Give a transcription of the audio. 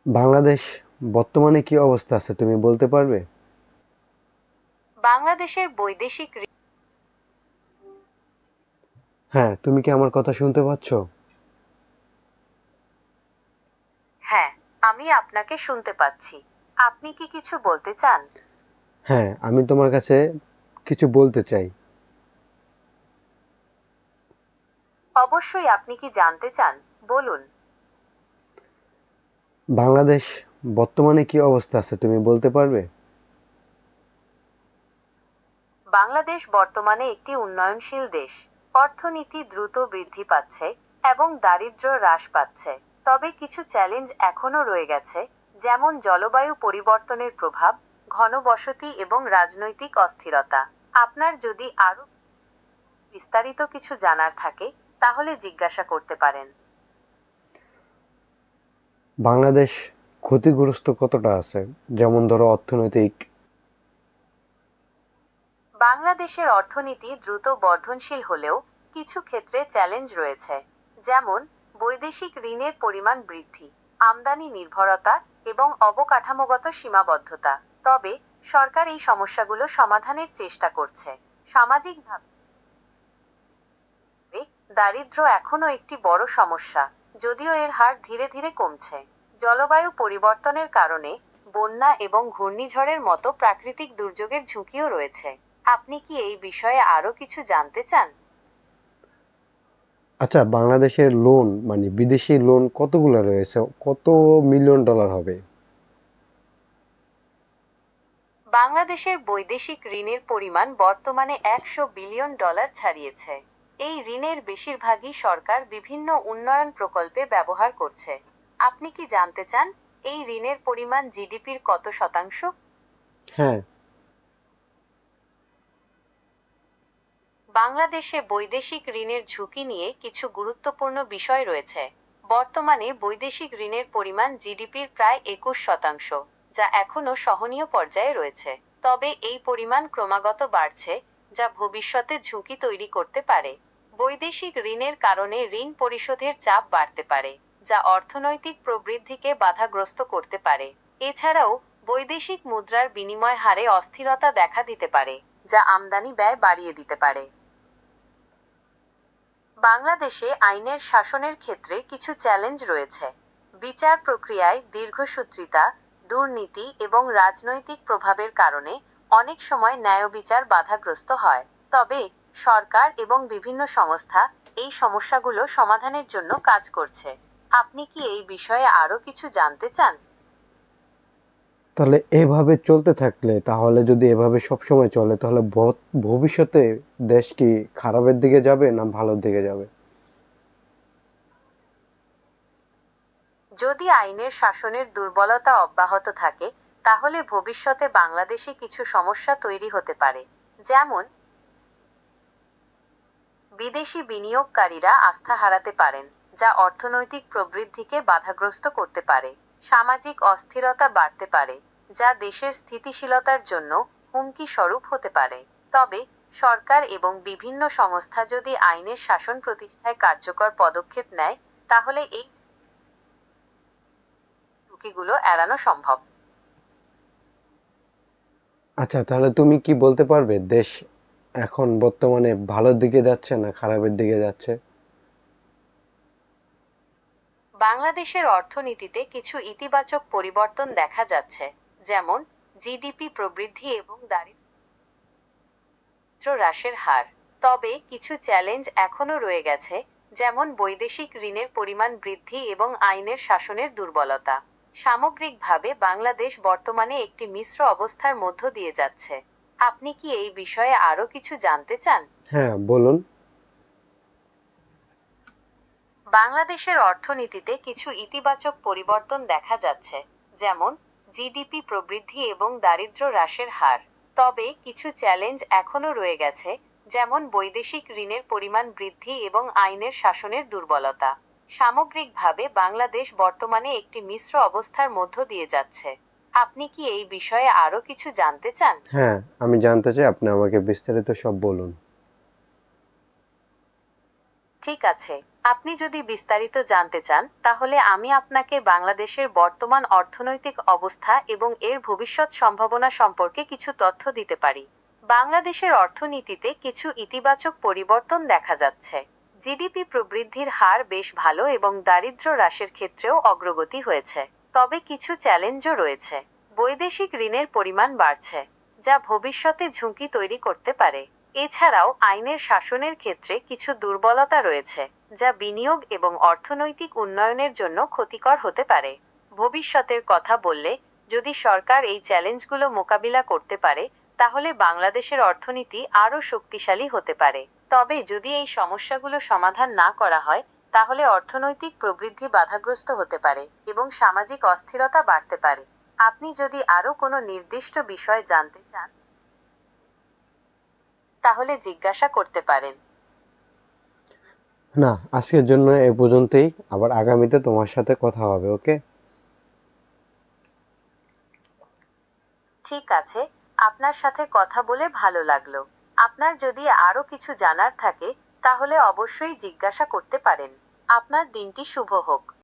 বাংলাদেশ বর্তমানে কি অবস্থা আছে তুমি বলতে পারবে? বাংলাদেশের বৈদেশিক হ্যাঁ, তুমি কি আমার কথা শুনতে পাচ্ছ? হ্যাঁ, আমি আপনাকে শুনতে পাচ্ছি। আপনি কি কিছু বলতে চান? হ্যাঁ, আমি তোমার কাছে কিছু বলতে চাই। অবশ্যই, আপনি কি জানতে চান? বলুন। বাংলাদেশ বর্তমানে কি অবস্থা আছে তুমি বলতে পারবে? বাংলাদেশ বর্তমানে একটি উন্নয়নশীল দেশ। অর্থনীতি দ্রুত বৃদ্ধি পাচ্ছে এবং দারিদ্র্য হ্রাস পাচ্ছে। তবে কিছু চ্যালেঞ্জ এখনও রয়ে গেছে, যেমন জলবায়ু পরিবর্তনের প্রভাব, ঘনবসতি এবং রাজনৈতিক অস্থিরতা। আপনার যদি আরও বিস্তারিত কিছু জানার থাকে, তাহলে জিজ্ঞাসা করতে পারেন। বাংলাদেশ ক্ষতিগ্রস্ত কতটা আছে? যেমন ধরো অর্থনৈতিক। বাংলাদেশের অর্থনীতি দ্রুত বর্ধনশীল হলেও কিছু ক্ষেত্রে চ্যালেঞ্জ রয়েছে, যেমন বৈদেশিক ঋণের পরিমাণ বৃদ্ধি, আমদানি নির্ভরতা এবং অবকাঠামোগত সীমাবদ্ধতা। তবে সরকার এই সমস্যাগুলো সমাধানের চেষ্টা করছে। সামাজিকভাবে দারিদ্র্য এখনও একটি বড় সমস্যা, যদিও এর হার ধীরে ধীরে কমছে। জলবায়ু পরিবর্তনের কারণে বন্যা এবং ঘূর্ণিঝড়ের মতো প্রাকৃতিক দুর্যোগের ঝুঁকিও রয়েছে। আপনি কি এই বিষয়ে আরও কিছু জানতে চান? আচ্ছা, বাংলাদেশের লোন মানে বিদেশি লোন কতগুলো রয়েছে? কত মিলিয়ন ডলার হবে? বাংলাদেশের বৈদেশিক ঋণের পরিমাণ বর্তমানে $100 বিলিয়ন ছাড়িয়েছে। এই ঋণের বেশিরভাগই সরকার বিভিন্ন উন্নয়ন প্রকল্পে ব্যবহার করছে। আপনি কি জানতে চান এই ঋণের পরিমাণ জিডিপির কত শতাংশ? হ্যাঁ। বাংলাদেশে বৈদেশিক ঋণের ঝুঁকি নিয়ে কিছু গুরুত্বপূর্ণ বিষয় রয়েছে। বর্তমানে বৈদেশিক ঋণের পরিমাণ জিডিপির প্রায় 21%, যা এখনও সহনীয় পর্যায়ে রয়েছে। তবে এই পরিমাণ ক্রমাগত বাড়ছে, যা ভবিষ্যতে ঝুঁকি তৈরি করতে পারে। বৈদেশিক ঋণের কারণে ঋণ পরিশোধের চাপ বাড়তে পারে, যা অর্থনৈতিক প্রবৃদ্ধিকে বাধাগ্রস্ত করতে পারে। এছাড়াও বৈদেশিক মুদ্রার বিনিময় হারে অস্থিরতা দেখা দিতে পারে, যা আমদানি ব্যয় বাড়িয়ে দিতে পারে। বাংলাদেশে আইনের শাসনের ক্ষেত্রে কিছু চ্যালেঞ্জ রয়েছে। বিচার প্রক্রিয়ায় দীর্ঘসূত্রিতা, দুর্নীতি এবং রাজনৈতিক প্রভাবের কারণে অনেক সময় ন্যায়বিচার বাধাগ্রস্ত হয়। তবে সরকার এবং বিভিন্ন সংস্থা এই সমস্যাগুলো সমাধানের জন্য কাজ করছে। আপনি কি এই বিষয়ে আরও কিছু জানতে চান? তাহলে এভাবে চলতে থাকলে, তাহলে যদি এভাবে সবসময় চলে, তাহলে ভবিষ্যতে দেশ কি খারাপের দিকে যাবে না ভালোর দিকে যাবে? যদি আইনের শাসনের দুর্বলতা অব্যাহত থাকে, তাহলে ভবিষ্যতে বাংলাদেশে কিছু সমস্যা তৈরি হতে পারে। যেমন বিদেশি বিনিয়োগকারীরা আস্থা হারাতে পারেন, যা অর্থনৈতিক প্রবৃদ্ধিকে বাধাগ্রস্ত করতে পারে। সামাজিক অস্থিরতা বাড়তে পারে, যা দেশের স্থিতিশীলতার জন্য হুমকি স্বরূপ হতে পারে। তবে সরকার এবং বিভিন্ন সংস্থা যদি আইনের শাসন প্রতিষ্ঠায় কার্যকর পদক্ষেপ নেয়, তাহলে এই ঝুঁকিগুলো এড়ানো সম্ভব। আচ্ছা, তাহলে তুমি কি বলতে পারবে দেশ এখন বর্তমানে ভালোর দিকে যাচ্ছে না খারাপের দিকে যাচ্ছে? বাংলাদেশের অর্থনীতিতে কিছু ইতিবাচক পরিবর্তন দেখা যাচ্ছে, যেমন জিডিপি প্রবৃদ্ধি এবং দারিদ্র্য হ্রাসের হার। তবে কিছু চ্যালেঞ্জ এখনও রয়ে গেছে, যেমন বৈদেশিক ঋণের পরিমাণ বৃদ্ধি এবং আইনের শাসনের দুর্বলতা। সামগ্রিকভাবে বাংলাদেশ বর্তমানে একটি মিশ্র অবস্থার মধ্য দিয়ে যাচ্ছে। আপনি কি এই বিষয়ে আরও কিছু জানতে চান? হ্যাঁ, বলুন। বাংলাদেশের অর্থনীতিতে কিছু ইতিবাচক পরিবর্তন দেখা যাচ্ছে, যেমন জিডিপি প্রবৃদ্ধি এবং দারিদ্র্য হ্রাসের হার। তবে কিছু চ্যালেঞ্জ এখনও রয়ে গেছে, যেমন বৈদেশিক ঋণের পরিমাণ বৃদ্ধি এবং আইনের শাসনের দুর্বলতা। সামগ্রিকভাবে বাংলাদেশ বর্তমানে একটি মিশ্র অবস্থার মধ্য দিয়ে যাচ্ছে। আপনি কি এই বিষয়ে আরও কিছু জানতে চান? হ্যাঁ, আমি জানতে চাই, আপনি আমাকে বিস্তারিত সব বলুন। ঠিক আছে, আপনি যদি বিস্তারিত জানতে চান তাহলে আমি আপনাকে বাংলাদেশের বর্তমান অর্থনৈতিক অবস্থা এবং এর ভবিষ্যৎ সম্ভাবনা সম্পর্কে কিছু তথ্য দিতে পারি। বাংলাদেশের অর্থনীতিতে কিছু ইতিবাচক পরিবর্তন দেখা যাচ্ছে। জিডিপি প্রবৃদ্ধির হার বেশ ভালো এবং দারিদ্র্য হ্রাসের ক্ষেত্রেও অগ্রগতি হয়েছে। তবে কিছু চ্যালেঞ্জও রয়েছে। বৈদেশিক ঋণের পরিমাণ বাড়ছে, যা ভবিষ্যতে ঝুঁকি তৈরি করতে পারে। এছাড়াও আইনের শাসনের ক্ষেত্রে কিছু দুর্বলতা রয়েছে, যা বিনিয়োগ এবং অর্থনৈতিক উন্নয়নের জন্য ক্ষতিকর হতে পারে। ভবিষ্যতের কথা বললে, যদি সরকার এই চ্যালেঞ্জগুলো মোকাবিলা করতে পারে তাহলে বাংলাদেশের অর্থনীতি আরও শক্তিশালী হতে পারে। তবে যদি এই সমস্যাগুলো সমাধান না করা হয় তাহলে অর্থনৈতিক প্রবৃদ্ধি বাধাগ্রস্ত হতে পারে এবং সামাজিক অস্থিরতা বাড়তে পারে। আপনি যদি আরও কোনো নির্দিষ্ট বিষয় জানতে চান তাহলে জিজ্ঞাসা করতে পারেন। না, আজকের জন্য এ পর্যন্তই। আবার আগামীতে তোমার সাথে কথা হবে, ওকে? ঠিক আছে, আপনার সাথে কথা বলে ভালো লাগলো। আপনার যদি আরও কিছু জানার থাকে তাহলে অবশ্যই জিজ্ঞাসা করতে পারেন। আপনার দিনটি শুভ হোক।